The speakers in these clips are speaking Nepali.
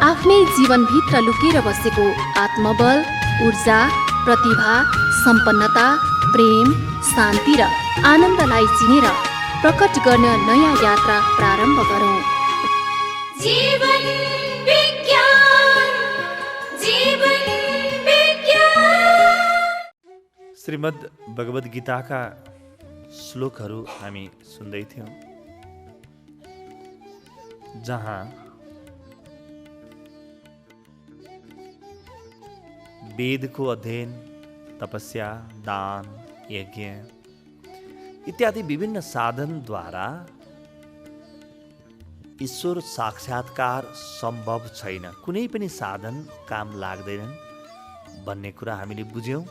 आफ्नै जीवनभित्र लुकेर बसेको आत्मबल, ऊर्जा, प्रतिभा, सम्पन्नता, प्रेम, शान्ति र आनन्दलाई चिनेर प्रकट गर्न नयाँ यात्रा प्रारम्भ गरौँ। जीवन विज्ञान, जीवन विज्ञान। श्रीमद् भगवद गीताका श्लोकहरू हामी सुन्दै थियौँ, जहाँ वेदको अध्ययन, तपस्या, दान, यज्ञ इत्यादि विभिन्न साधनद्वारा ईश्वर साक्षात्कार सम्भव छैन, कुनै पनि साधन काम लाग्दैनन् भन्ने कुरा हामीले बुझ्यौँ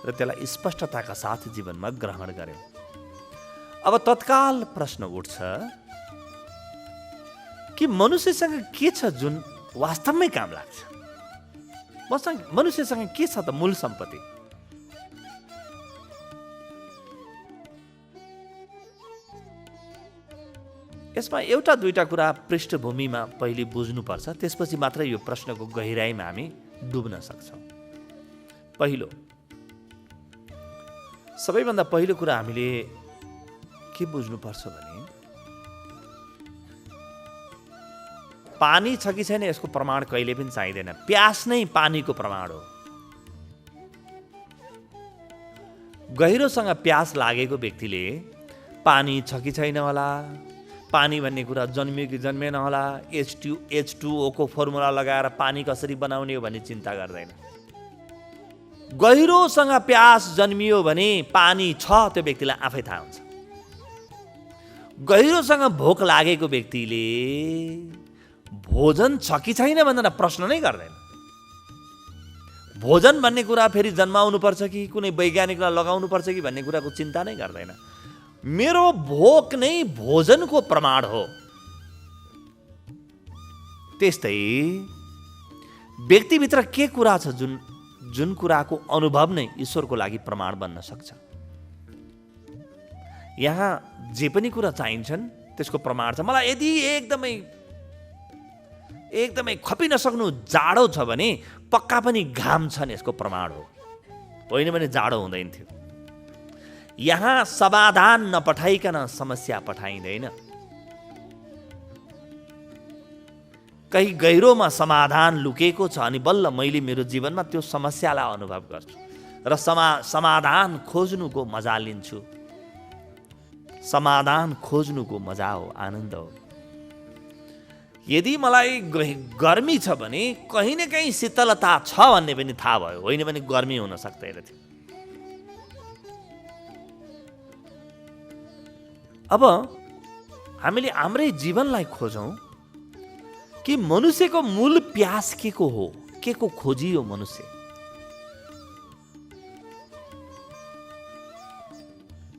र त्यसलाई स्पष्टताका साथ जीवनमा ग्रहण गर्यौँ। अब तत्काल प्रश्न उठ्छ कि मनुष्यसँग के छ जुन वास्तवमै काम लाग्छ? मनुष्यसँग के छ त मूल सम्पत्ति? यसमा एउटा दुईटा कुरा पृष्ठभूमिमा पहिले बुझ्नुपर्छ, त्यसपछि मात्र यो प्रश्नको गहिराइमा हामी डुब्न सक्छौँ। पहिलो, सबैभन्दा पहिलो कुरा हामीले के बुझ्नुपर्छ भने पानी छ कि छैन यसको प्रमाण कहिले पनि चाहिँदैन। प्यास नै पानीको प्रमाण हो। गहिरोसँग प्यास लागेको व्यक्तिले पानी छ कि छैन होला, पानी भन्ने कुरा जन्मियो कि जन्मेन होला, H2O को फर्मुला लगाएर पानी कसरी बनाउने हो भन्ने चिन्ता गर्दैन। गहिरोसँग प्यास जन्मियो भने पानी छ त्यो व्यक्तिलाई आफै थाहा हुन्छ। गहिरोसँग भोक लागेको व्यक्तिले भोजन छ कि छैन भनेर प्रश्न नै गर्दैन। भोजन भन्ने कुरा फेरि जन्माउनु पर्छ कि कुनै वैज्ञानिकलाई लगाउनु पर्छ कि भन्ने कुराको चिन्ता नै गर्दैन। मेरो भोक नै भोजनको प्रमाण हो। त्यस्तै व्यक्तिभित्र के कुरा छ जुन कुराको अनुभव नै ईश्वरको लागि प्रमाण बन्न सक्छ। यहाँ जे पनि कुरा चाहिन्छन् त्यसको प्रमाण छ। मलाई यदि एकदमै खपि नसक्नु जाडो छ भने पक्का पनि घाम छन् यसको प्रमाण हो, होइन भने जाडो हुँदैन थियो। यहाँ समाधान नपठाइकन समस्या पठाइँदैन। कहीँ गहिरोमा समाधान लुकेको छ अनि बल्ल मैले मेरो जीवनमा त्यो समस्यालाई अनुभव गर्छु र समाधान खोज्नुको मजा लिन्छु। समाधान खोज्नुको मजा हो, आनन्द हो। यदि मलाई गर्मी छ भने कहीँ न कहीँ शीतलता छ भन्ने पनि थाहा भयो, होइन भने गर्मी हुन सक्दैन थियो। अब हामीले हाम्रै जीवनलाई खोजौँ कि मनुष्यको मूल प्यास के को हो, के को खोजी हो मनुष्य।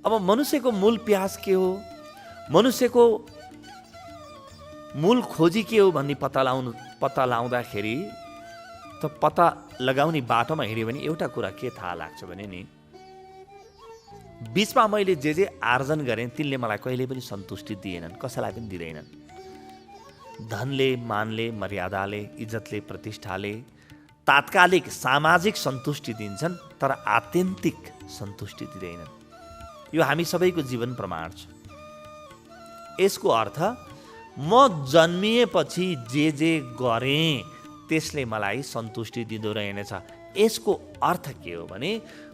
अब मनुष्यको मूल प्यास के हो, मनुष्यको मूल खोजी के हो भन्ने पत्ता लाउँदाखेरि त पत्ता लगाउने बाटोमा हिँड्यो भने एउटा कुरा के थाहा लाग्छ भने नि, बीचमा मैले जे आर्जन गरेँ तिनले मलाई कहिले पनि सन्तुष्टि दिएनन्, कसैलाई पनि दिँदैनन्। धनले, मानले, मर्यादाले, इज्जतले, प्रतिष्ठाले तात्कालिक सामाजिक सन्तुष्टि दिन्छन् तर आत्यन्तिक सन्तुष्टि दिँदैनन्। यो हामी सबैको जीवन प्रमाण छ। यसको अर्थ म जन्मिएपछि जे गरेँ त्यसले मलाई सन्तुष्टि दिँदो रहेनछ। यसको अर्थ के हो भने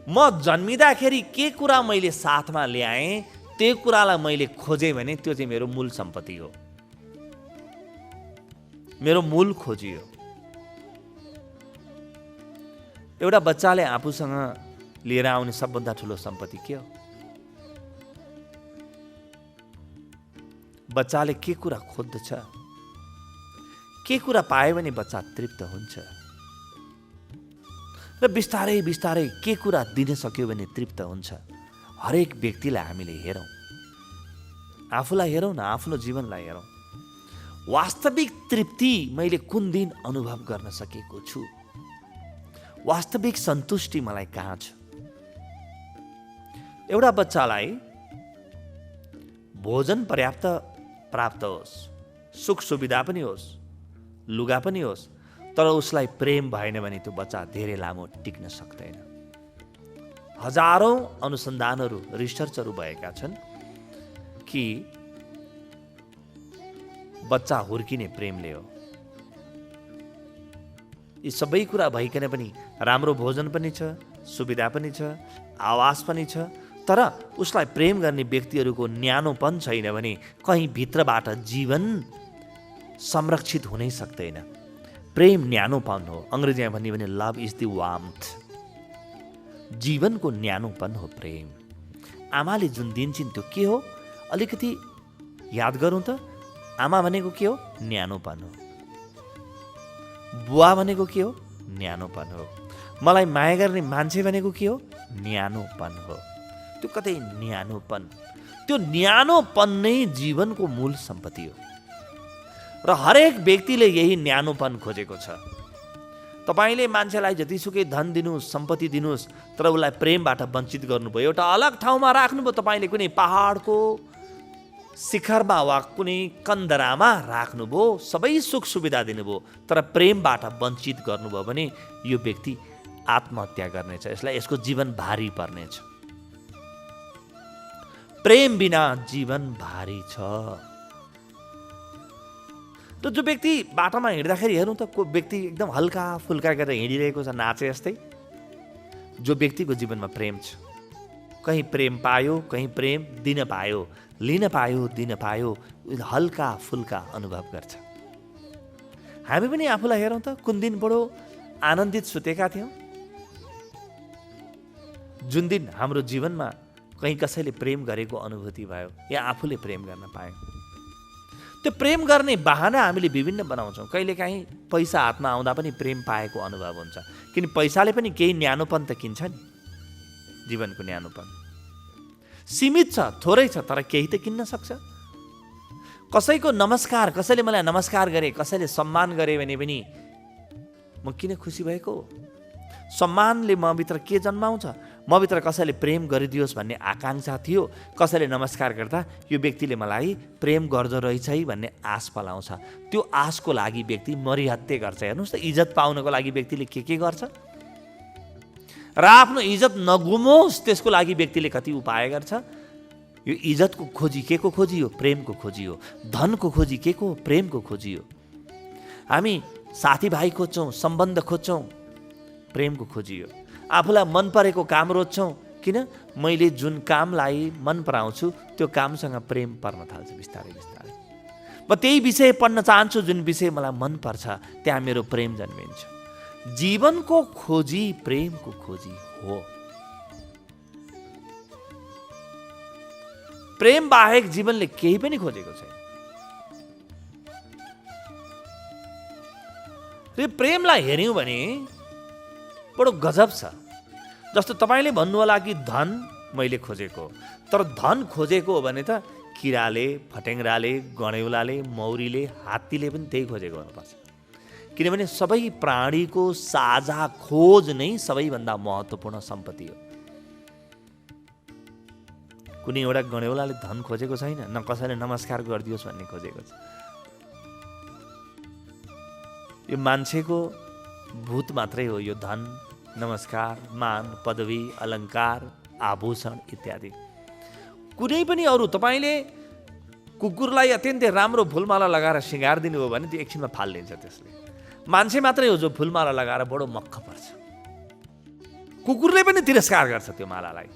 म जन्मिँदाखेरि के कुरा मैले साथमा ल्याएँ त्यो कुरालाई मैले खोजेँ भने त्यो चाहिँ मेरो मूल सम्पत्ति हो, मेरो मूल खोजी हो। एउटा बच्चाले आफूसँग लिएर आउने सबभन्दा ठुलो सम्पत्ति के हो? बच्चाले के कुरा खोज्दछ, के कुरा पायो भने बच्चा तृप्त हुन्छ र बिस्तारै बिस्तारै के कुरा दिन सक्यो भने तृप्त हुन्छ। हरेक व्यक्तिलाई हामीले हेरौँ, आफूलाई हेरौँ न, आफ्नो जीवनलाई हेरौँ। वास्तविक तृप्ति मैले कुन दिन अनुभव गर्न सकेको छु, वास्तविक सन्तुष्टि मलाई कहाँ छ? एउटा बच्चालाई भोजन पर्याप्त प्राप्त होस्, सुख सुविधा पनि होस्, लुगा पनि होस्, तर उसलाई प्रेम भएन भने त्यो बच्चा धेरै लामो टिक्न सक्दैन। हजारौं अनुसन्धानहरू, रिसर्चहरू भएका छन् कि बच्चा हुर्किने प्रेमले हो। यी सबै कुरा भइकन पनि राम्रो भोजन पनि छ, सुविधा पनि छ, आवास पनि छ, तर उसलाई प्रेम गर्ने व्यक्तिहरूको न्यानोपन छैन भने कहीँ भित्रबाट जीवन संरक्षित हुनै सक्दैन। प्रेम न्यानोपन हो। अङ्ग्रेजीमा भन्ने भने लभ इज द वार्मथ। जीवनको न्यानोपन हो प्रेम। आमाले जुन दिन्छन् त्यो के हो? अलिकति याद गरौँ त। आमा भनेको के हो? न्यानोपन हो। बुवा भनेको के हो? न्यानोपन हो। मलाई माया गर्ने मान्छे भनेको के हो? न्यानोपन हो। त्यो कतै न्यानोपन, त्यो न्यानोपन नै जीवनको मूल सम्पत्ति हो र हरेक व्यक्तिले यही न्यानोपन खोजेको छ। तपाईले मान्छेलाई जतिसुकै धन दिनुहोस्, सम्पत्ति दिनुहोस्, तर उसलाई प्रेमबाट वञ्चित गर्नुभयो, एउटा अलग ठाउँमा राख्नुभयो, तपाईँले कुनै पहाडको शिखरमा वा कुनै कन्दरामा राख्नुभयो, सबै सुख सुविधा दिनुभयो, तर प्रेमबाट वञ्चित गर्नुभयो भने यो व्यक्ति आत्महत्या गर्नेछ। यसको जीवन भारी पर्नेछ। प्रेम बिना जीवन भारी छ। त जो व्यक्ति बाटोमा हिँड्दाखेरि हेरौँ त, को व्यक्ति एकदम हल्का फुल्का गरेर हिँडिरहेको छ, नाचे जस्तै। जो व्यक्तिको जीवनमा प्रेम छ, कहीँ प्रेम पायो, कहीँ प्रेम दिन पायो, लिन पायो, दिन पायो, हल्का फुल्का अनुभव गर्छ। हामी पनि आफूलाई हेरौँ त, कुन दिन बडो आनन्दित सुतेका थियौँ। जुन दिन हाम्रो जीवनमा कहीँ कसैले प्रेम गरेको अनुभूति भयो या आफूले प्रेम गर्न पायौँ। त्यो प्रेम गर्ने बहाना हामीले विभिन्न बनाउँछौँ। कहिलेकाहीँ पैसा हातमा आउँदा पनि प्रेम पाएको अनुभव हुन्छ, किन पैसाले पनि केही न्यानोपन त किन्छ नि। जीवनको न्यानोपन सीमित छ, थोरै छ, तर केही त किन्न सक्छ। कसैको नमस्कार, कसैले मलाई नमस्कार गरे, कसैले सम्मान गरे भने पनि म किन खुसी भएको? सम्मानले मभित्र के जन्माउँछ? मभित्र कसैले प्रेम गरिदियोस् भन्ने आकाङ्क्षा थियो। कसैले नमस्कार गर्दा यो व्यक्तिले मलाई प्रेम गर्दो रहेछ है भन्ने आश पलाउँछ। त्यो आशको लागि व्यक्ति मरिहत्ते गर्छ। हेर्नुहोस् त, इज्जत पाउनको लागि व्यक्तिले के गर्छ र आफ्नो इज्जत नगुमोस् त्यसको लागि व्यक्तिले कति उपाय गर्छ। यो इज्जतको खोजी के को खोजी हो? प्रेमको खोजी हो। धनको खोजी के को? प्रेमको खोजी हो। हामी साथीभाइ खोज्छौँ, सम्बन्ध खोज्छौँ, प्रेमको खोजी हो। आफूलाई मन परेको काम रोज्छौँ, किन? मैले जुन कामलाई मन पराउँछु त्यो कामसँग प्रेम पर्न थाल्छ बिस्तारै बिस्तारै। म त्यही विषय पढ्न चाहन्छु जुन विषय मलाई मन पर्छ, त्यहाँ मेरो प्रेम जन्मिन्छ। जीवनको खोजी प्रेमको खोजी हो। प्रेम बाहेक जीवनले केही पनि खोजेको छैन। र प्रेमलाई हेऱ्यौँ भने बडो गजब छ। जस्तो तपाईँले भन्नु होला कि धन मैले खोजेको, तर धन खोजेको हो भने त किराले, फटेङ्ग्राले, गणेउलाले, मौरीले, हात्तीले पनि त्यही खोजेको हुनुपर्छ। किनभने सबै प्राणीको साझा खोज नै सबैभन्दा महत्त्वपूर्ण सम्पत्ति हो। कुनै एउटा गणेउलाले धन खोजेको छैन, न कसैले नमस्कार गरिदियोस् भन्ने खोजेको छ। यो मान्छेको भूत मात्रै हो यो धन, नमस्कार, मान, पदवी, अलङ्कार, आभूषण इत्यादि। कुनै पनि अरू तपाईँले कुकुरलाई अत्यन्तै राम्रो फुलमाला लगाएर सिँगार दिनुभयो भने त्यो एकछिनमा फालिदिन्छ त्यसले। मान्छे मात्रै हो जो फुलमाला लगाएर बडो मक्ख पर्छ। कुकुरले पनि तिरस्कार गर्छ त्यो मालालाई।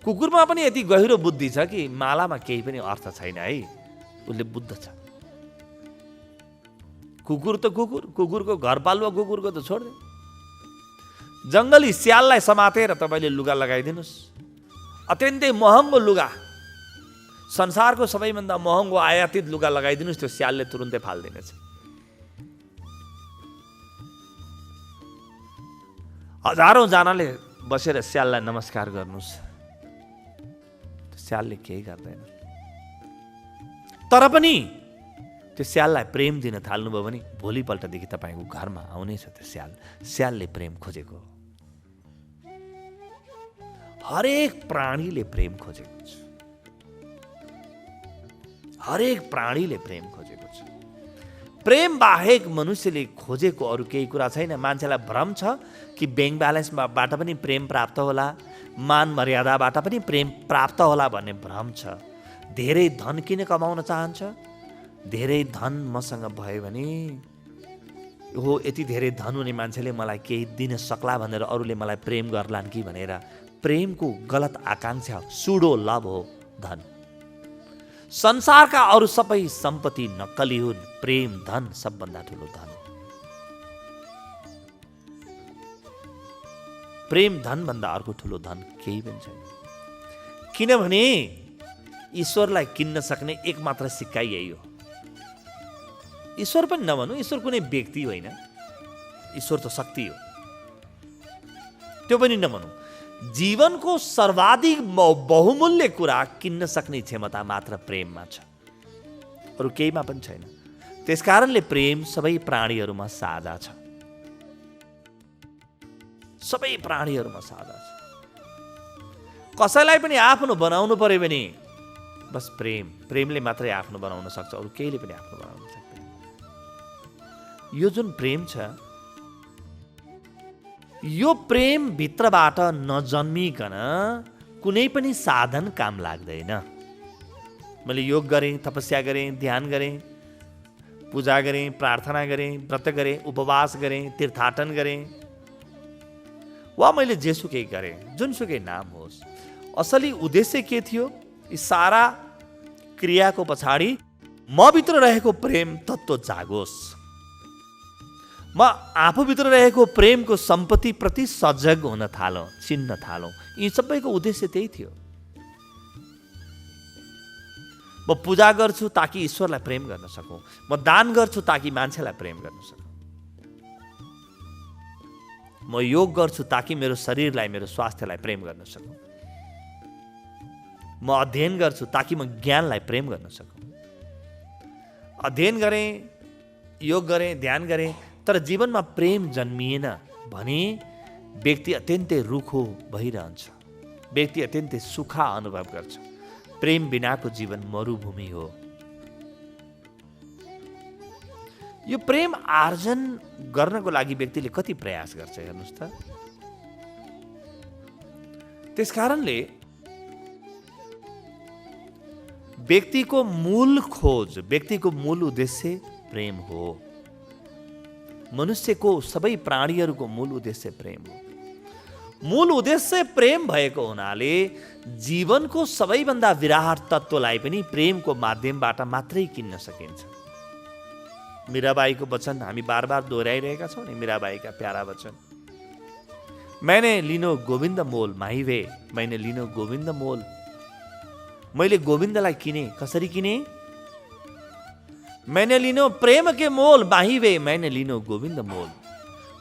कुकुरमा पनि यति गहिरो बुद्धि छ कि मालामा केही पनि अर्थ छैन है, उसले बुद्ध छ। कुकुर त कुकुर, कुकुरको घरपालुवा कुकुरको त छोड्दै। जङ्गली स्याललाई समातेर तपाईँले लुगा लगाइदिनुहोस्, अत्यन्तै महँगो लुगा, संसारको सबैभन्दा महँगो आयातित लुगा लगाइदिनुहोस्, त्यो स्यालले तुरुन्तै फालिदिनेछ। हजारौँ जनाले बसेर स्याललाई नमस्कार गर्नुहोस्, स्यालले केही गर्दैन। तर पनि त्यो स्याललाई प्रेम दिन थाल्नुभयो भने भोलिपल्टदेखि तपाईँको घरमा आउनेछ त्यो स्याल। स्यालले प्रेम खोजेको हो। हरेक प्राणीले प्रेम खोजेको छ। हरेक प्राणीले प्रेम खोजेको छ। प्रेम बाहेक मनुष्यले खोजेको अरू केही कुरा छैन। मान्छेलाई भ्रम छ कि ब्याङ्क ब्यालेन्सबाट पनि प्रेम प्राप्त होला, मान मर्यादाबाट पनि प्रेम प्राप्त होला भन्ने भ्रम छ। धेरै धन किन कमाउन चाहन्छ? धेरै धन मसँग भयो भने हो यति धेरै धन हुने मान्छेले मलाई केही दिन सक्ला भनेर अरूले मलाई प्रेम गर्लान् कि भनेर प्रेमको गलत आकाङ्क्षा सुडो लभ हो धन। संसारका अरू सबै सम्पत्ति नक्कली हुन्, प्रेम धन सबभन्दा ठुलो धन हो। प्रेम धन भन्दा अर्को ठुलो धन केही पनि छैन। किनभने ईश्वरलाई किन्न सक्ने एकमात्र सिक्का यही हो। ईश्वर पनि नभनौँ, ईश्वर कुनै व्यक्ति होइन, ईश्वर त शक्ति हो, त्यो पनि नभनौँ। जीवनको सर्वाधिक बहुमूल्य कुरा किन्न सक्ने क्षमता मात्र प्रेममा छ, अरू केहीमा पनि छैन। त्यसकारणले प्रेम सबै प्राणीहरूमा साझा छ, सबै प्राणीहरूमा साझा छ। कसैलाई पनि आफ्नो बनाउनु पर्यो भने बस प्रेमले मात्रै आफ्नो बनाउन सक्छ, अरू केहीले पनि आफ्नो बनाउन सक्दैन। यो जुन प्रेम छ, यो प्रेम भित्रबाट नजन्मिकन कुनै पनि साधन काम लाग्दैन। मैले योग गरेँ, तपस्या गरेँ, ध्यान गरेँ, पूजा गरेँ, प्रार्थना गरेँ, व्रत गरेँ, उपवास गरेँ, तीर्थाटन गरेँ, वा मैले जेसुकै गरेँ, जुनसुकै नाम होस्, असली उद्देश्य के थियो? यी सारा क्रियाको पछाडि म भित्र रहेको प्रेम तत्त्व जागोस्, म आफूभित्र रहेको प्रेमको सम्पत्ति प्रति सजग हुन थालौँ, चिन्न थालौँ। यी सबैको उद्देश्य त्यही थियो। म पूजा गर्छु ताकि ईश्वरलाई प्रेम गर्न सकौँ, म दान गर्छु ताकि मान्छेलाई प्रेम गर्न सकौँ, म योग गर्छु ताकि मेरो शरीरलाई, मेरो स्वास्थ्यलाई प्रेम गर्न सकौँ, म अध्ययन गर्छु ताकि म ज्ञानलाई प्रेम गर्न सकौँ। अध्ययन गरेँ, योग गरेँ, ध्यान गरेँ, तर जीवनमा प्रेम जन्मिएन भने व्यक्ति अत्यन्तै रुखो भइरहन्छ, व्यक्ति अत्यन्तै सुखा अनुभव गर्छ। प्रेम बिनाको जीवन मरुभूमि हो। यो प्रेम आर्जन गर्नको लागि व्यक्तिले कति प्रयास गर्छ हेर्नुहोस् त। त्यसकारणले व्यक्तिको मूल खोज, व्यक्तिको मूल उद्देश्य प्रेम हो। मनुष्यको सबै प्राणीहरूको मूल उद्देश्य प्रेम हो। मूल उद्देश्य प्रेम भएको हुनाले जीवनको सबैभन्दा विराट तत्त्वलाई पनि प्रेमको माध्यमबाट मात्रै किन्न सकिन्छ। मीराबाईको वचन हामी बार बार दोहोऱ्याइरहेका छौँ नि, मीराबाईका प्यारा वचन। मैंने लिनो गोविन्द मोल माहिवे, मैंने लिनो गोविन्द मोल। मैले गोविन्दलाई किने, कसरी किने? मैंने लिनो प्रेम के मोल माहिवे, मैंने लिनो गोविन्द मोल।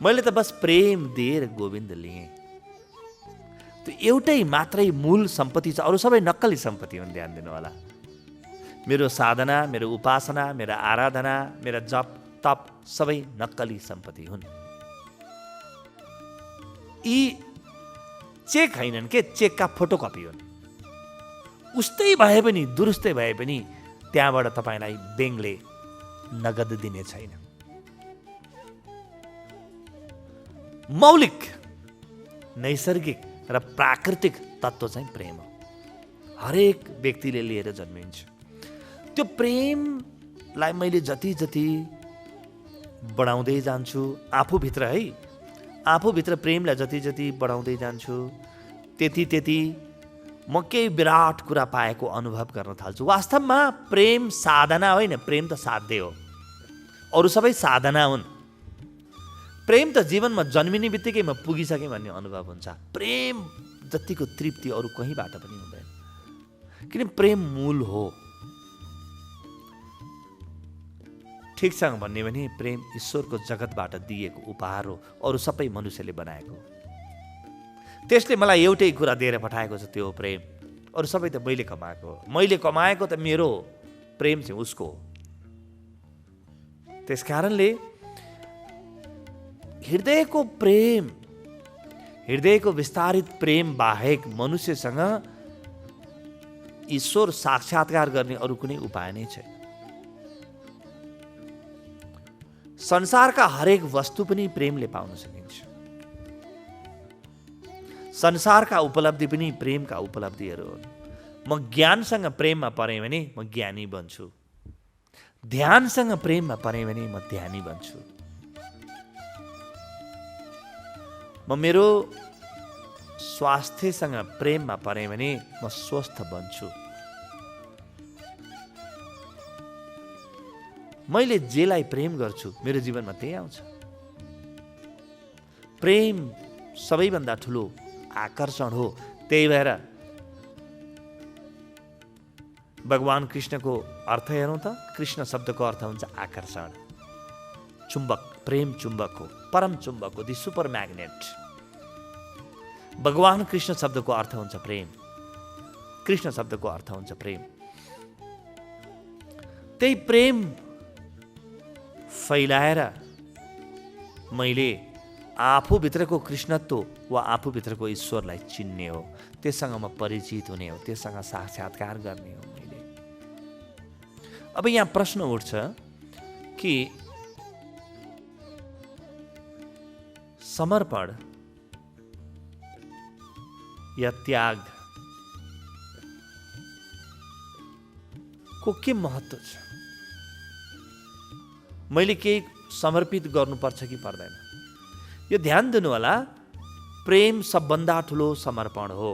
मैले त बस प्रेम दिएर गोविन्द लिएँ। त्यो एउटै मात्रै मूल सम्पत्ति छ, अरू सबै नक्कली सम्पत्ति हुन्, ध्यान दिनु होला। मेरो साधना, मेरो उपासना, मेरो आराधना, मेरा जप तप सबै नक्कली सम्पत्ति हुन्। यी चेक हैनन् के, चेकका फोटोकपी हुन्। उस्तै भए पनि, दुरुस्तै भए पनि त्यहाँबाट तपाईँलाई ब्याङ्कले नगद दिने छैन। मौलिक, नैसर्गिक र प्राकृतिक तत्त्व चाहिँ प्रेम हो। हरेक व्यक्तिले लिएर जन्मिन्छ। त्यो प्रेमलाई मैले जति जति बढाउँदै जान्छु आफूभित्र, है, आफूभित्र प्रेमलाई जति जति बढाउँदै जान्छु त्यति त्यति म केही विराट कुरा पाएको अनुभव गर्न थाल्छु। वास्तवमा प्रेम साधना होइन, प्रेम त साध्य हो, अरू सबै साधना हुन्। प्रेम त जीवनमा जन्मिने बित्तिकै म पुगिसकेँ भन्ने अनुभव हुन्छ। प्रेम जतिको तृप्ति अरू कहीँबाट पनि हुँदैन, किन प्रेम मूल हो। ठिकसँग भन्ने भने प्रेम ईश्वरको जगतबाट दिएको उपहार हो, अरू सबै मनुष्यले बनाएको। त्यसले मलाई एउटै कुरा दिएर पठाएको छ, त्यो हो प्रेम। अरू सबै त मैले कमाएको हो, मैले कमाएको त मेरो हो, प्रेम चाहिँ उसको हो। त्यसकारणले हृदयको प्रेम, हृदयको विस्तारित प्रेम बाहेक मनुष्यसँग ईश्वर साक्षात्कार गर्ने अरू कुनै उपाय नै छैन। संसारका हरेक वस्तु पनि प्रेमले पाउन सकिन्छ। संसारका उपलब्धि पनि प्रेमका उपलब्धिहरू हुन्। म ज्ञानसँग प्रेममा परेँ भने म ज्ञानी बन्छु, ध्यानसँग प्रेममा परेँ भने म ध्यानी बन्छु। म मेरो स्वास्थ्यसँग प्रेममा परेँ भने म स्वस्थ बन्छु। मैले जेलाई प्रेम गर्छु मेरो जीवनमा त्यही आउँछ। प्रेम सबैभन्दा ठुलो आकर्षण हो। त्यही भएर भगवान कृष्णको अर्थ हेरौँ त, कृष्ण शब्दको अर्थ हुन्छ आकर्षण, चुम्बक, प्रेम चुम्बक हो, परम चुम्बक हो, दि सुपर म्याग्नेट। भगवान कृष्ण शब्दको अर्थ हुन्छ प्रेम, कृष्ण शब्दको अर्थ हुन्छ प्रेम। त्यही प्रेम फैलाएर मैले आफूभित्रको कृष्णत्व वा आफूभित्रको ईश्वरलाई चिन्ने हो, त्यससँग म परिचित हुने हो, त्यससँग साक्षात्कार गर्ने हो मैले। अब यहाँ प्रश्न उठ्छ कि समर्पण या त्याग को के महत्त्व छ? मैले केही समर्पित गर्नुपर्छ कि पर्दैन? यो ध्यान दिनु होला, प्रेम सबभन्दा ठुलो समर्पण हो।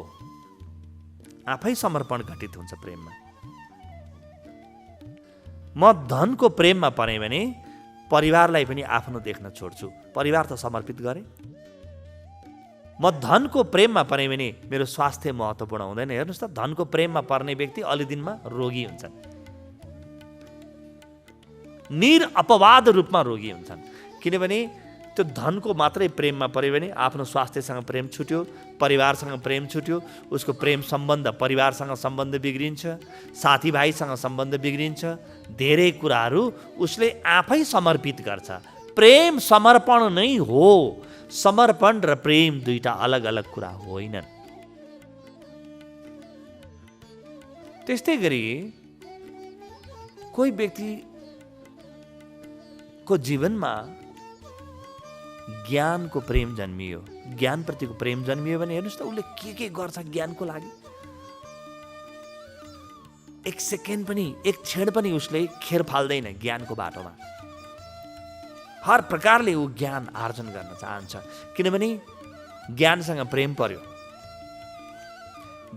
आफै समर्पण घटित हुन्छ प्रेममा। म धनको प्रेममा परेँ भने परिवारलाई पनि आफ्नो देख्न छोड्छु। परिवार त समर्पित गरेँ। म धनको प्रेममा परेँ भने मेरो स्वास्थ्य महत्त्वपूर्ण हुँदैन। हेर्नुहोस् त, धनको प्रेममा पर्ने व्यक्ति अलि दिनमा रोगी हुन्छन्, निरअपवाद रूपमा रोगी हुन्छन्। किनभने त्यो धनको मात्रै प्रेममा पऱ्यो भने आफ्नो स्वास्थ्यसँग प्रेम छुट्यो, परिवारसँग प्रेम छुट्यो, उसको प्रेम सम्बन्ध, परिवारसँग सम्बन्ध बिग्रिन्छ, साथीभाइसँग सम्बन्ध बिग्रिन्छ, धेरै कुराहरू उसले आफै समर्पित गर्छ। प्रेम समर्पण नै हो। समर्पण र प्रेम दुईटा अलग अलग कुरा होइनन्। त्यस्तै गरी कोही व्यक्तिको जीवनमा ज्ञानको प्रेम जन्मियो, ज्ञानप्रतिको प्रेम जन्मियो भने हेर्नुहोस् त, उसले के गर्छ ज्ञानको लागि। एक सेकेन्ड पनि, एक क्षण पनि उसले खेर फाल्दैन ज्ञानको बाटोमा। हर प्रकारले ऊ ज्ञान आर्जन गर्न चाहन्छ, किनभने ज्ञानसँग प्रेम पर्यो।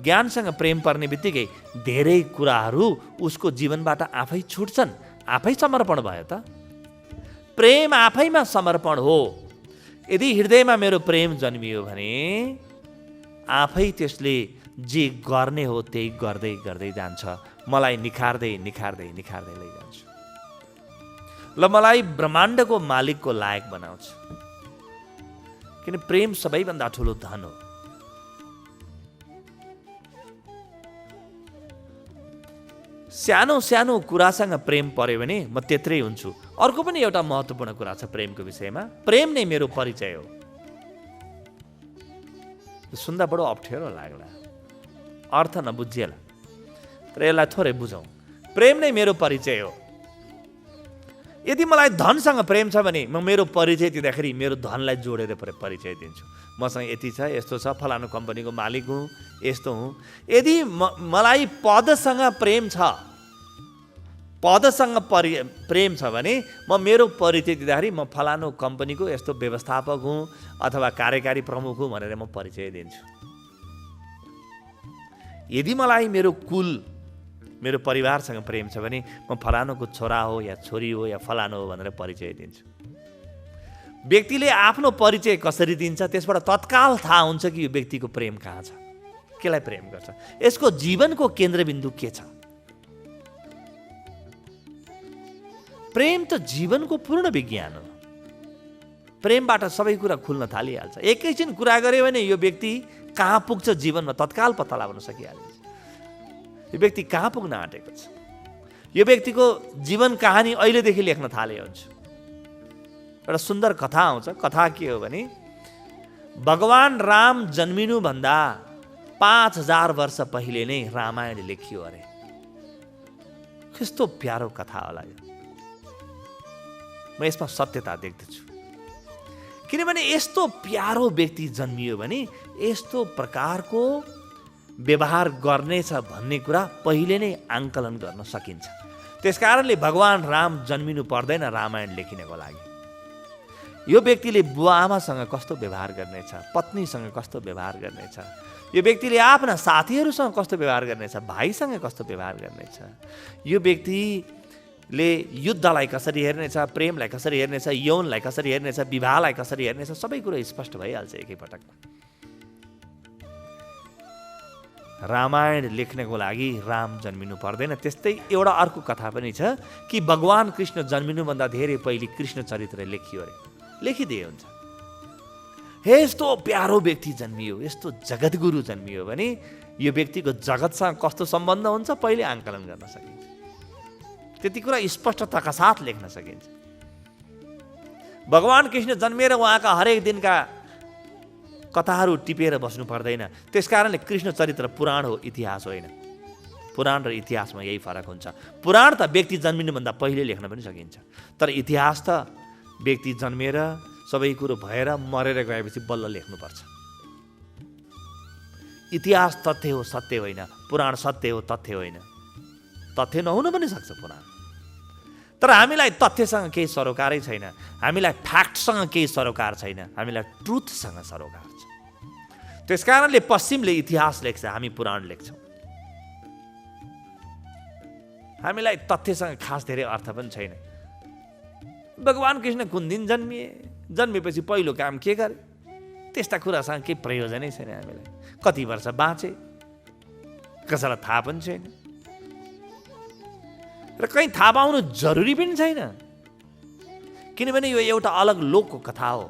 ज्ञानसँग प्रेम पर्ने बित्तिकै धेरै कुराहरू उसको जीवनबाट आफै छुट्छन्, आफै समर्पण भयो त। प्रेम आफैमा समर्पण हो। यदि हृदयमा मेरो प्रेम जन्मियो भने आफै त्यसले जे गर्ने हो त्यही गर्दै गर्दै जान्छ, मलाई निखार्दै निखार्दै निखार्दै लैजान्छ। ल, मलाई ब्रह्माण्डको मालिकको लायक बनाउँछ, किन प्रेम सबैभन्दा ठुलो धन हो। सानो सानो कुरासँग प्रेम पर्यो भने म त्यत्रै हुन्छु। अर्को पनि एउटा महत्त्वपूर्ण कुरा छ प्रेमको विषयमा, प्रेम नै मेरो परिचय हो। सुन्दा बडो अप्ठ्यारो लाग्ला, अर्थ नबुझिएला, तर यसलाई थोरै बुझौँ। प्रेम नै मेरो परिचय हो। यदि मलाई धनसँग प्रेम छ भने म मेरो परिचय दिँदाखेरि मेरो धनलाई जोडेर परिचय दिन्छु। मसँग यति छ, यस्तो छ, फलानु कम्पनीको मालिक हुँ, यस्तो हुँ। यदि मलाई पदसँग प्रेम छ, पदसँग प्रेम छ भने म मेरो परिचय दिँदाखेरि म फलानु कम्पनीको यस्तो व्यवस्थापक हुँ अथवा कार्यकारी प्रमुख हुँ भनेर म परिचय दिन्छु। यदि मलाई मेरो कुल, मेरो परिवारसँग प्रेम छ भने म फलानुको छोरा हो या छोरी हो या फलानु हो भनेर परिचय दिन्छु। व्यक्तिले आफ्नो परिचय कसरी दिन्छ त्यसबाट तत्काल थाहा हुन्छ कि यो व्यक्तिको प्रेम कहाँ छ, केलाई प्रेम गर्छ, यसको जीवनको केन्द्रबिन्दु के छ। प्रेम त जीवनको पूर्ण विज्ञान हो। प्रेमबाट सबै कुरा खुल्न थालिहाल्छ। एकैछिन कुरा गर्यो भने यो व्यक्ति कहाँ पुग्छ जीवनमा तत्काल पत्ता लाग्न सकिहाल्छ। यो व्यक्ति कहाँ पुग्न आँटेको छ, यो व्यक्तिको जीवन कहानी अहिलेदेखि लेख्न थाले हुन्छ। एउटा सुन्दर कथा आउँछ। कथा के हो भने भगवान राम जन्मिनुभन्दा 5000 वर्ष पहिले नै रामायण लेखियो अरे। कस्तो प्यारो कथा होला यो। म यसमा सत्यता देख्दछु। किनभने यस्तो प्यारो व्यक्ति जन्मियो भने यस्तो प्रकारको व्यवहार गर्नेछ भन्ने कुरा पहिले नै आङ्कलन गर्न सकिन्छ। त्यसकारणले भगवान राम जन्मिनु पर्दैन रामायण लेखिनको लागि। यो व्यक्तिले बुवा आमासँग कस्तो व्यवहार गर्नेछ, पत्नीसँग कस्तो व्यवहार गर्नेछ, यो व्यक्तिले आफ्ना साथीहरूसँग कस्तो व्यवहार गर्नेछ, भाइसँग कस्तो व्यवहार गर्नेछ, यो व्यक्तिले युद्धलाई कसरी हेर्नेछ, प्रेमलाई कसरी हेर्नेछ, यौनलाई कसरी हेर्नेछ, विवाहलाई कसरी हेर्नेछ, सबै कुरो स्पष्ट भइहाल्छ एकैपटक। रामायण लेख्नको लागि राम जन्मिनु पर्दैन। त्यस्तै एउटा अर्को कथा पनि छ कि भगवान कृष्ण जन्मिनुभन्दा धेरै पहिले कृष्ण चरित्र लेखियो अरे, लेखिदिए हुन्छ। यस्तो प्यारो व्यक्ति जन्मियो, यस्तो जगतगुरु जन्मियो भने यो व्यक्तिको जगतसँग कस्तो सम्बन्ध हुन्छ पहिले आङ्कलन गर्न सकिन्छ। त्यति कुरा स्पष्टताका साथ लेख्न सकिन्छ। भगवान कृष्ण जन्मिएर उहाँका हरेक दिनका कथाहरू टिपेर बस्नु पर्दैन। त्यसकारणले कृष्ण चरित्र पुराण हो, इतिहास होइन। पुराण र इतिहासमा यही फरक हुन्छ। पुराण त व्यक्ति जन्मिनुभन्दा पहिले लेख्न पनि सकिन्छ, तर इतिहास त व्यक्ति जन्मेर सबै कुरो भएर मरेर गएपछि बल्ल लेख्नुपर्छ। इतिहास तथ्य हो, सत्य होइन। पुराण सत्य हो, तथ्य होइन। तथ्य नहुन पनि सक्छ पुराण, तर हामीलाई तथ्यसँग केही सरोकारै छैन, हामीलाई फ्याक्टसँग केही सरोकार छैन, हामीलाई ट्रुथसँग सरोकार छ। त्यसकारणले पश्चिमले इतिहास लेख्छ, हामी पुराण लेख्छौँ। हामीलाई तथ्यसँग खास धेरै अर्थ पनि छैन। भगवान कृष्ण कुन दिन जन्मिए, जन्मेपछि पहिलो काम के गरे, त्यस्ता कुरासँग केही प्रयोजनै छैन हामीलाई। कति वर्ष बाँचे कसैलाई थाहा पनि छैन, र कहीँ थाहा पाउनु जरुरी पनि छैन। किनभने यो एउटा अलग लोकको कथा हो,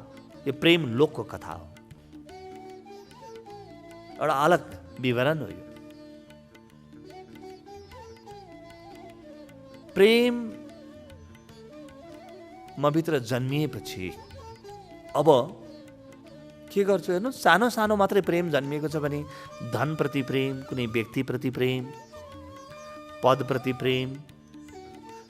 यो प्रेम लोकको कथा हो, एउटा अलग विवरण हो। यो प्रेम म भित्र जन्मिएपछि अब के गर्छु हेर्नु, सानो सानो मात्रै प्रेम जन्मिएको छ भने धनप्रति प्रेम, कुनै व्यक्तिप्रति प्रेम, पदप्रति प्रेम,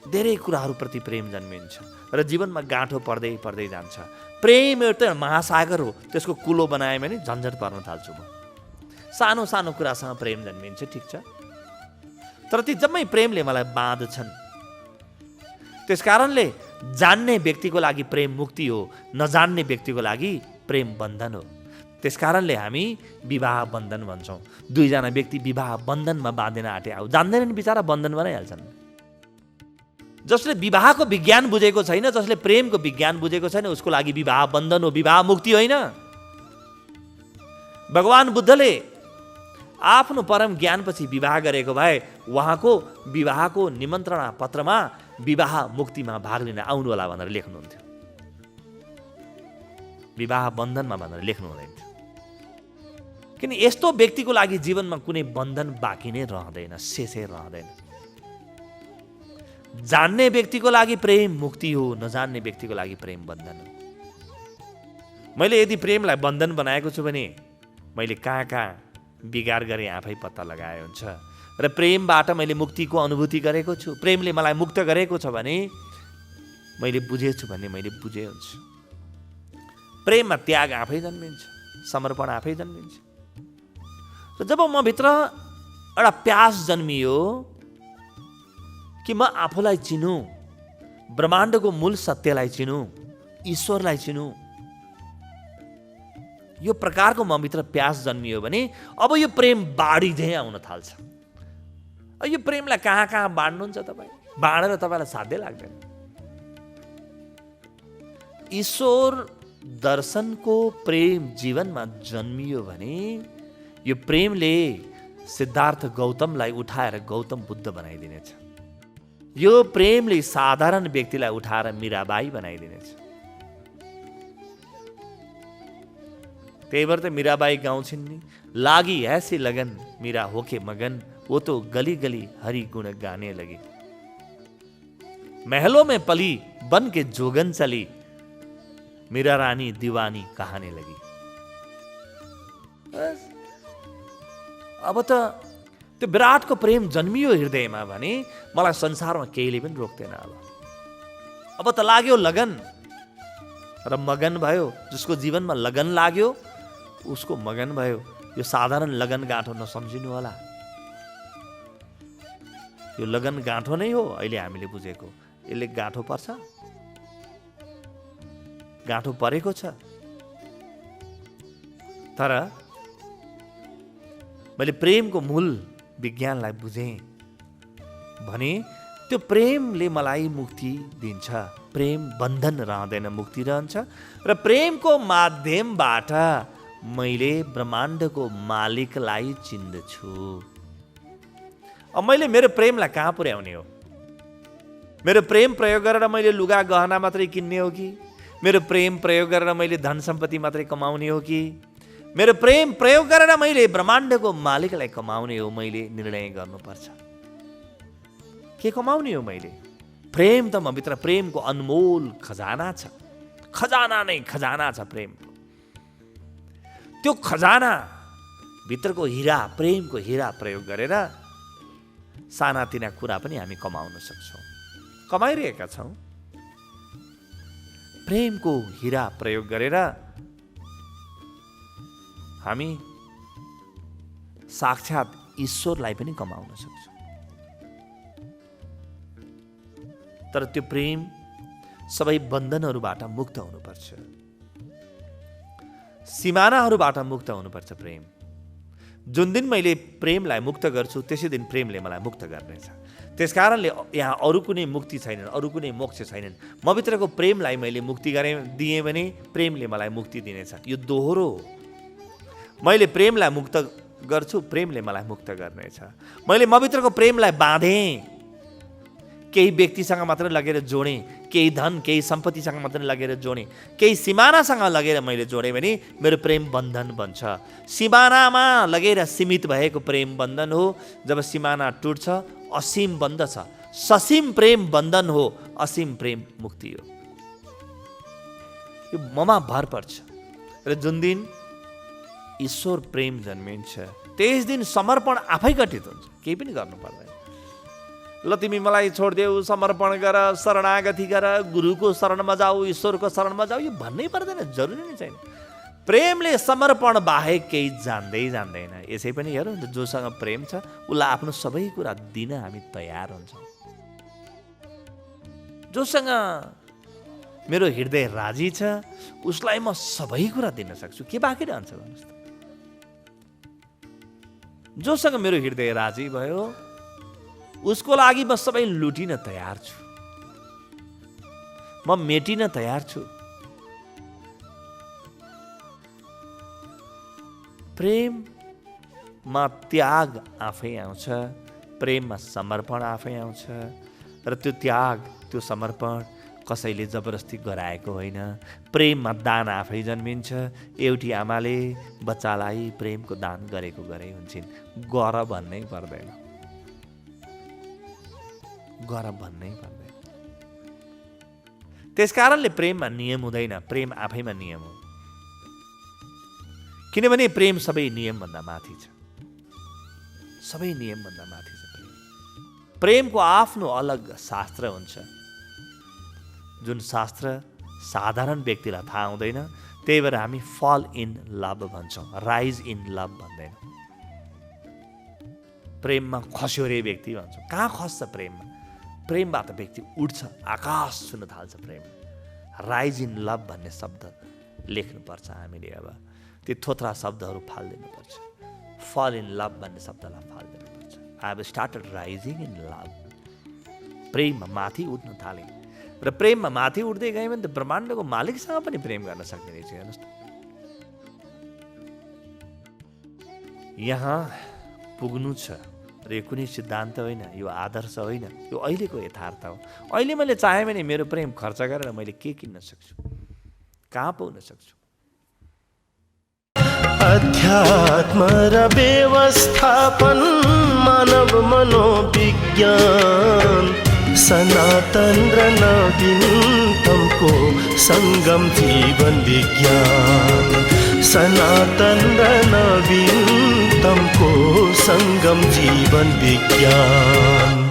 धेरै कुराहरूप्रति प्रेम जन्मिन्छ र जीवनमा गाँठो पर्दै पर्दै जान्छ। प्रेम एउटा महासागर हो, त्यसको कुलो बनाए भने झन्झट पर्न थाल्छु म। सानो सानो कुरासँग प्रेम जन्मिन्छ, ठिक छ, तर ती जम्मै प्रेमले मलाई बाँध्छन्। त्यसकारणले जान्ने व्यक्तिको लागि प्रेम मुक्ति हो, नजान्ने व्यक्तिको लागि प्रेम बन्धन हो। त्यसकारणले हामी विवाह बन्धन भन्छौँ। दुईजना व्यक्ति विवाह बन्धनमा बाँधिन आँटे आऊ, जान्दैनन् बिचारा, बन्धन बनाइहाल्छन्। जसले विवाहको विज्ञान बुझेको छैन, जसले प्रेमको विज्ञान बुझेको छैन, उसको लागि विवाह बन्धन हो, विवाह मुक्ति होइन। भगवान बुद्धले आफ्नो परम ज्ञानपछि विवाह गरेको भए उहाँको विवाहको निमन्त्रणा पत्रमा विवाह मुक्तिमा भाग लिन आउनुहोला भनेर लेख्नुहुन्थ्यो, विवाह बन्धनमा भनेर लेख्नु हुँदैन थियो। किन यस्तो व्यक्तिको लागि जीवनमा कुनै बन्धन बाँकी नै रहँदैन, शेषै रहँदैन। जान्ने व्यक्तिको लागि प्रेम मुक्ति हो, नजान्ने व्यक्तिको लागि प्रेम बन्धन हो। मैले यदि प्रेमलाई बन्धन बनाएको छु भने मैले कहाँ कहाँ बिगार गरेँ आफै पत्ता लगाए हुन्छ, र प्रेमबाट मैले मुक्तिको अनुभूति गरेको छु, प्रेमले मलाई मुक्त गरेको छ भने मैले बुझेछु भन्ने मैले बुझे हुन्छ। प्रेममा त्याग आफै जन्मिन्छ, समर्पण आफै जन्मिन्छ। र जब म भित्र एउटा प्यास जन्मियो कि म आफूलाई चिनु, ब्रह्माण्डको मूल सत्यलाई चिनु, ईश्वरलाई चिनु, यो प्रकारको म भित्र प्यास जन्मियो भने अब यो प्रेम बाढी झैँ आउन थाल्छ। यो प्रेमलाई कहाँ कहाँ बाँड्नुहुन्छ तपाईँ, बाँडेर तपाईँलाई साध्यै लाग्दैन। ईश्वर दर्शनको प्रेम जीवनमा जन्मियो भने यो प्रेमले सिद्धार्थ गौतमलाई उठाएर गौतम बुद्ध बनाइदिनेछ। यो प्रेमले साधारण व्यक्तिलाई उठाएर मीराबाई बनाइदिनेछ। त्यही भएर त मीराबाई गाउँछिन् नि, लागी ऐसी लगन मीरा होके मगन, वो तो गली गली हरि गुण गाने लगी। महलों में पली बन के जोगन चली, मीरा रानी दीवानी कहाने लगी। अब त त्यो विराटको प्रेम जन्मियो हृदयमा भने मलाई संसारमा केहीले पनि रोक्दैन। अब अब त लाग्यो लगन र मगन भयो। जसको जीवनमा लगन लाग्यो उसको मगन भयो। यो साधारण लगन गाँठो नसम्झिनु होला। यो लगन गाँठो नै हो अहिले हामीले बुझेको। यसले गाँठो पर्छ, गाँठो परेको छ। तर मैले प्रेमको मूल विज्ञानलाई बुझेँ भने त्यो प्रेमले मलाई मुक्ति दिन्छ। प्रेम बन्धन रहँदैन, मुक्ति रहन्छ। र प्रेमको माध्यमबाट मैले ब्रह्माण्डको मालिकलाई चिन्दछु। अब मैले मेरो प्रेमलाई कहाँ पुर्याउने हो? मेरो प्रेम प्रयोग गरेर मैले लुगा गहना मात्रै किन्ने हो कि? मेरो प्रेम प्रयोग गरेर मैले धन सम्पत्ति मात्रै कमाउने हो कि? मेरो प्रेम प्रयोग गरेर मैले ब्रह्माण्डको मालिकलाई कमाउने हो? मैले निर्णय गर्नुपर्छ। के कमाउने हो मैले? प्रेम त म भित्र प्रेमको अनमोल खजाना छ। खजाना नै खजाना छ प्रेमको। त्यो खजाना भित्रको हिरा, प्रेमको हिरा प्रयोग गरेर सानातिना कुरा पनि हामी कमाउन सक्छौँ, कमाइरहेका छौँ। प्रेमको हिरा प्रयोग गरेर हामी साक्षात ईश्वरलाई पनि कमाउन सक्छौँ। तर त्यो प्रेम सबै बन्धनहरूबाट मुक्त हुनुपर्छ, सिमानाहरूबाट मुक्त हुनुपर्छ प्रेम। जुन दिन मैले प्रेमलाई मुक्त गर्छु त्यसै दिन प्रेमले मलाई मुक्त गर्नेछ। त्यसकारणले यहाँ अरू कुनै मुक्ति छैनन्, अरू कुनै मोक्ष छैनन्। म भित्रको प्रेमलाई मैले मुक्ति दिएँ भने प्रेमले मलाई मुक्ति दिनेछ। यो दोहोरो हो। मैले प्रेमलाई मुक्त गर्छु, प्रेमले मलाई मुक्त गर्नेछ। मैले म भित्रको प्रेमलाई बाँधेँ, केही व्यक्तिसँग मात्र लगेर जोडेँ, केही धन केही सम्पत्तिसँग मात्र लगेर जोडेँ, केही सिमानासँग लगेर मैले जोडेँ भने मेरो प्रेम बन्धन बन्छ। सिमानामा लगेर सीमित भएको प्रेम बन्धन हो। जब सिमाना टुट्छ असीम बन्दछ। ससीम प्रेम बन्धन हो, असीम प्रेम मुक्ति हो। यो ममा भर पर्छ। र जुन दिन ईश्वर प्रेम जन्मिन्छ त्यस दिन समर्पण आफै घटित हुन्छ, केही पनि गर्नु पर्दैन। ल तिमी मलाई छोडिदेऊ, समर्पण गर, शरणागति गर, गुरुको शरणमा जाऊ, ईश्वरको शरणमा जाऊ, यो भन्नै पर्दैन, जरुरी नै छैन। प्रेमले समर्पण बाहेक केही जान्दैन। यसै पनि हेरौँ, जोसँग प्रेम छ उसलाई आफ्नो सबै कुरा दिन हामी तयार हुन्छौँ। जोसँग मेरो हृदय राजी छ उसलाई म सबै कुरा दिन सक्छु। के बाँकी रहन्छ भन्नुहोस् त? जोसँग मेरो हृदय राजी भयो उसको लागि म सबै लुटिन तयार छु, म मेटिन तयार छु। प्रेममा त्याग आफै आउँछ, प्रेममा समर्पण आफै आउँछ। र त्यो त्याग, त्यो समर्पण कसैले जबरजस्ती गराएको होइन। प्रेममा दान आफै जन्मिन्छ। एउटी आमाले बच्चालाई प्रेमको दान गरेको गरे हुन्छन्। गर भन्नै पर्दैन, गर भन्नै पर्दैन। त्यसकारणले प्रेममा नियम हुँदैन, प्रेम आफैमा नियम हो। किनभने प्रेम सबै नियमभन्दा माथि छ, सबै नियमभन्दा माथि छ प्रेम। प्रेमको आफ्नो अलग शास्त्र हुन्छ, जुन शास्त्र साधारण व्यक्तिलाई थाहा हुँदैन। त्यही भएर हामी फल इन लभ भन्छौँ, राइज इन लभ भन्दैन। प्रेममा खस्यो रे व्यक्ति भन्छौँ। कहाँ खस्छ प्रेममा? प्रेमबाट व्यक्ति उठ्छ, आकाश छुन थाल्छ प्रेम। राइज इन लभ भन्ने शब्द लेख्नुपर्छ हामीले। अब त्यो थोत्रा शब्दहरू फालिदिनुपर्छ। फल इन लभ भन्ने शब्दलाई फालिदिनुपर्छ। I have started rising in love. प्रेममा माथि उठ्न थालेँ र प्रेममा माथि उठ्दै गएँ भने त ब्रह्माण्डको मालिकसँग पनि प्रेम गर्न सक्ने रहेछ। हेर्नुहोस् त, यहाँ पुग्नु छ र यो कुनै सिद्धान्त होइन, यो आदर्श होइन, यो अहिलेको यथार्थ हो। अहिले मैले चाहेँ भने मेरो प्रेम खर्च गरेर मैले के किन्न सक्छु, कहाँ पुग्न सक्छु? अध्यात्म र व्यवस्थापन, मानव मनोविज्ञान, सनातन र नवीनतमको संगम जीवन विज्ञान। सनातन र नवीनतमको संगम जीवन विज्ञान।